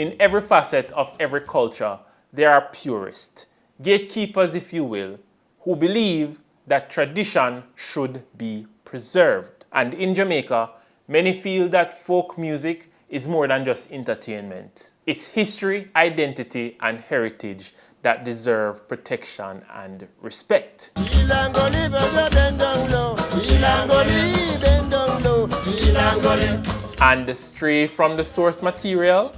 In every facet of every culture, there are purists, gatekeepers if you will, who believe that tradition should be preserved. And in Jamaica, many feel that folk music is more than just entertainment. It's history, identity, and heritage that deserve protection and respect. And straight from the source material,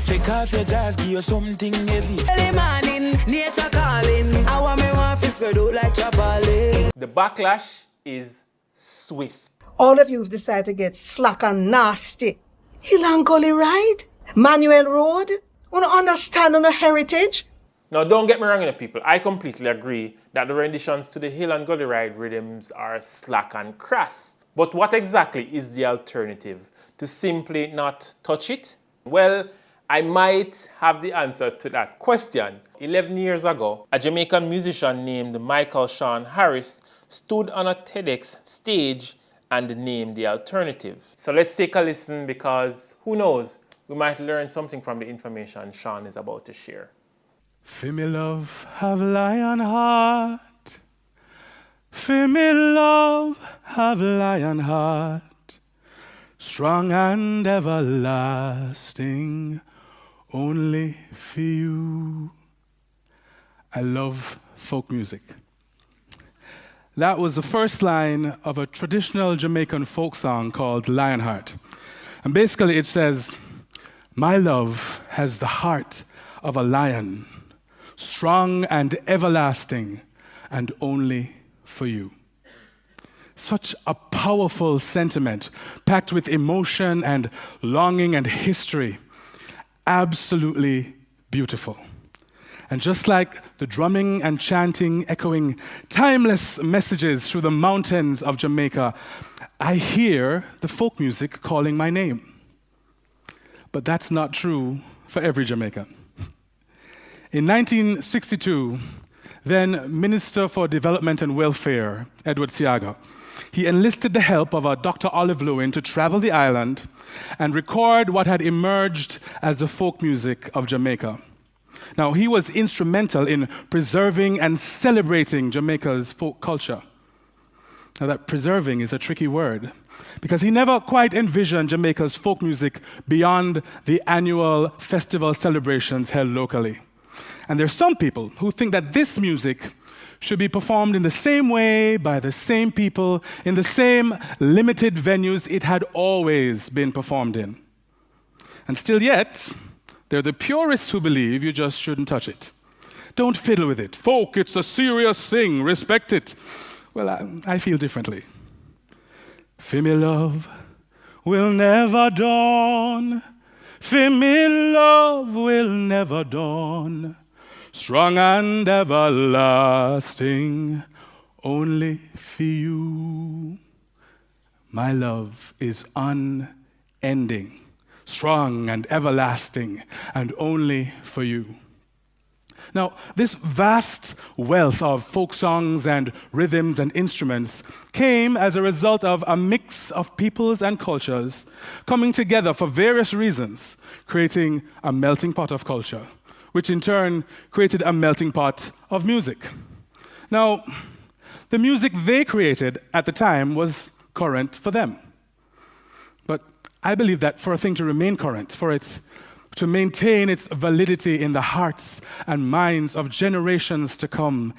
take off your jazz, give you something heavy. Early morning, nature calling. I want me one fist spread out like chapali. The backlash is swift. All of you have decided to get slack and nasty. Hill Gully Ride? Manuel Road? Want to understand on the heritage? Now don't get me wrong, people. I completely agree that the renditions to the Hill and Gully Ride rhythms are slack and crass. But what exactly is the alternative? To simply not touch it? Well, I might have the answer to that question. 11 years ago, a Jamaican musician named Michael Sean Harris stood on a TEDx stage and named the alternative. So let's take a listen, because who knows, we might learn something from the information Sean is about to share. Fi me love have lion heart, fi me love have lion heart, strong and everlasting, only for you. I love folk music. That was the first line of a traditional Jamaican folk song called Lionheart. And basically it says, my love has the heart of a lion, strong and everlasting, and only for you. Such a powerful sentiment, packed with emotion and longing and history. Absolutely beautiful. And just like the drumming and chanting echoing timeless messages through the mountains of Jamaica, I hear the folk music calling my name. But that's not true for every Jamaican. In 1962, then Minister for Development and Welfare, Edward Seaga, he enlisted the help of a Dr. Olive Lewin to travel the island and record what had emerged as the folk music of Jamaica. Now, he was instrumental in preserving and celebrating Jamaica's folk culture. Now, that preserving is a tricky word, because he never quite envisioned Jamaica's folk music beyond the annual festival celebrations held locally. And there are some people who think that this music should be performed in the same way by the same people in the same limited venues it had always been performed in. And still yet, there are the purists who believe you just shouldn't touch it. Don't fiddle with it. Folk, it's a serious thing. Respect it. Well, I feel differently. Fi me love will never dawn. Fi me love will never dawn. Strong and everlasting, only for you. My love is unending, strong and everlasting, and only for you. Now, this vast wealth of folk songs and rhythms and instruments came as a result of a mix of peoples and cultures coming together for various reasons, creating a melting pot of culture, which in turn created a melting pot of music. Now, the music they created at the time was current for them. But I believe that for a thing to remain current, for it to maintain its validity in the hearts and minds of generations to come,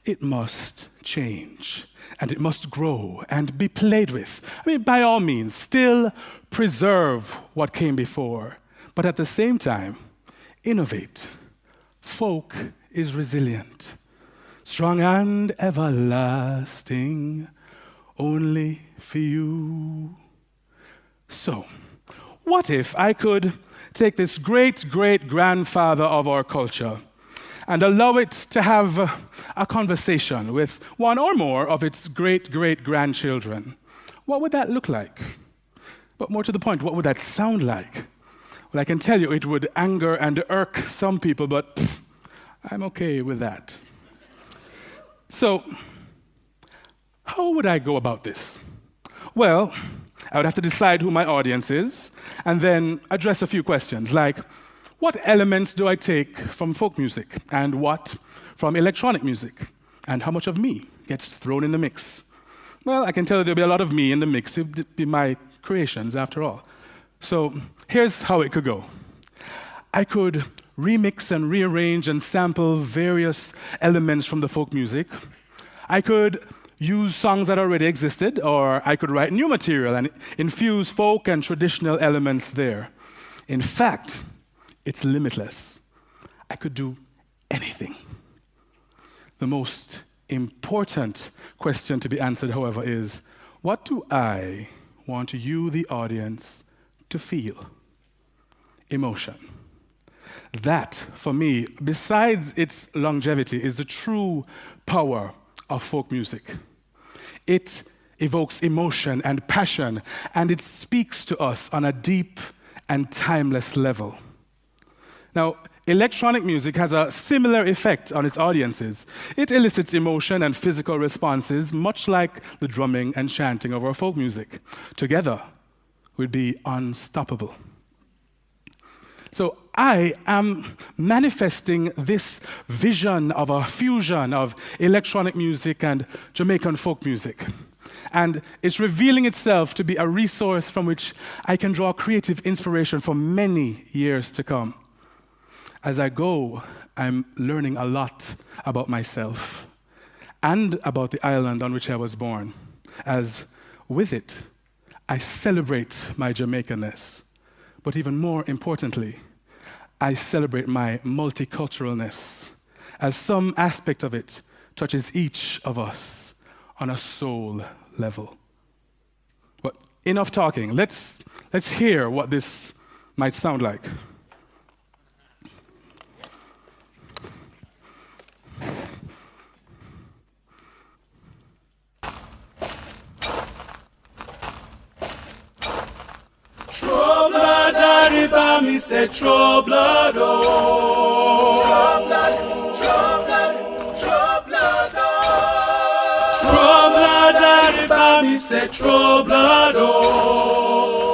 it must change, and it must grow and be played with. I mean, by all means, still preserve what came before, but at the same time, innovate. Folk is resilient, strong and everlasting, only for you. So, what if I could take this great-great-grandfather of our culture and allow it to have a conversation with one or more of its great-great-grandchildren? What would that look like? But more to the point, what would that sound like? Well, I can tell you it would anger and irk some people, but I'm okay with that. So, how would I go about this? Well, I would have to decide who my audience is, and then address a few questions like, what elements do I take from folk music, and what from electronic music, and how much of me gets thrown in the mix? Well, I can tell you there'll be a lot of me in the mix. It'll be my creations, after all. So here's how it could go. I could remix and rearrange and sample various elements from the folk music. I could use songs that already existed, or I could write new material and infuse folk and traditional elements there. In fact, it's limitless. I could do anything. The most important question to be answered, however, is, what do I want you, the audience, to feel? Emotion. That, for me, besides its longevity, is the true power of folk music. It evokes emotion and passion, and it speaks to us on a deep and timeless level. Now, electronic music has a similar effect on its audiences. It elicits emotion and physical responses, much like the drumming and chanting of our folk music. Together, we'd be unstoppable. So I am manifesting this vision of a fusion of electronic music and Jamaican folk music. And it's revealing itself to be a resource from which I can draw creative inspiration for many years to come. As I go, I'm learning a lot about myself and about the island on which I was born, as with it, I celebrate my Jamaicanness. But even more importantly, I celebrate my multiculturalness, as some aspect of it touches each of us on a soul level. But enough talking. Let's hear what this might sound like. Troubled, Ariba, me say troubled, oh. Troubled, troubled, troubled, oh. Troubled, Ariba, me say troubled, oh.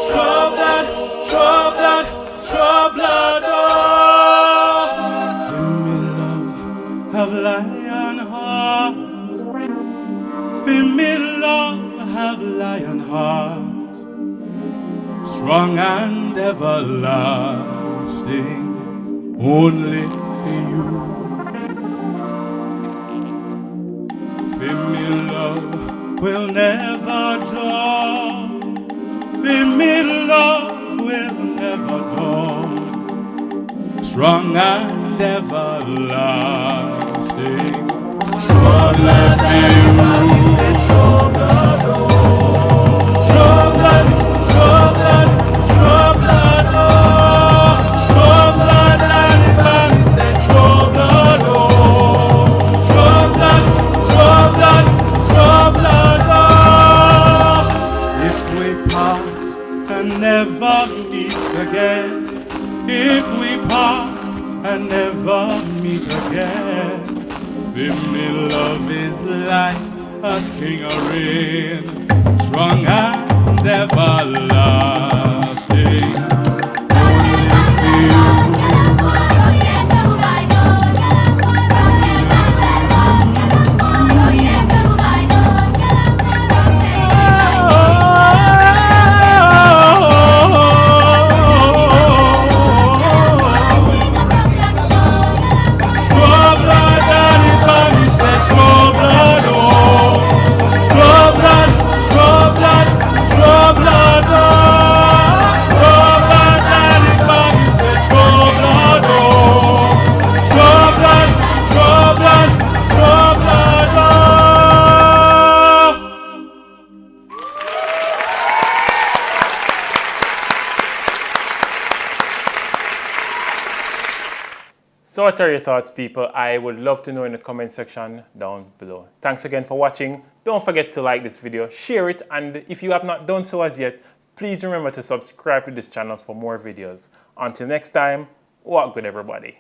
Troubled, troubled, troubled, oh. Feel me love, have lion heart. Feel me love, have lion heart. Strong and everlasting, only for you. For me love will never dawn. For me love will never dawn. Strong and everlasting, troubled and you said troubled, troubled. Never meet again. If we part and never meet again, for me love is like a king of rain, strong and everlasting. Only for you. So what are your thoughts, people? I would love to know in the comment section down below. Thanks again for watching. Don't forget to like this video, share it, and if you have not done so as yet, please remember to subscribe to this channel for more videos. Until next time, walk good everybody.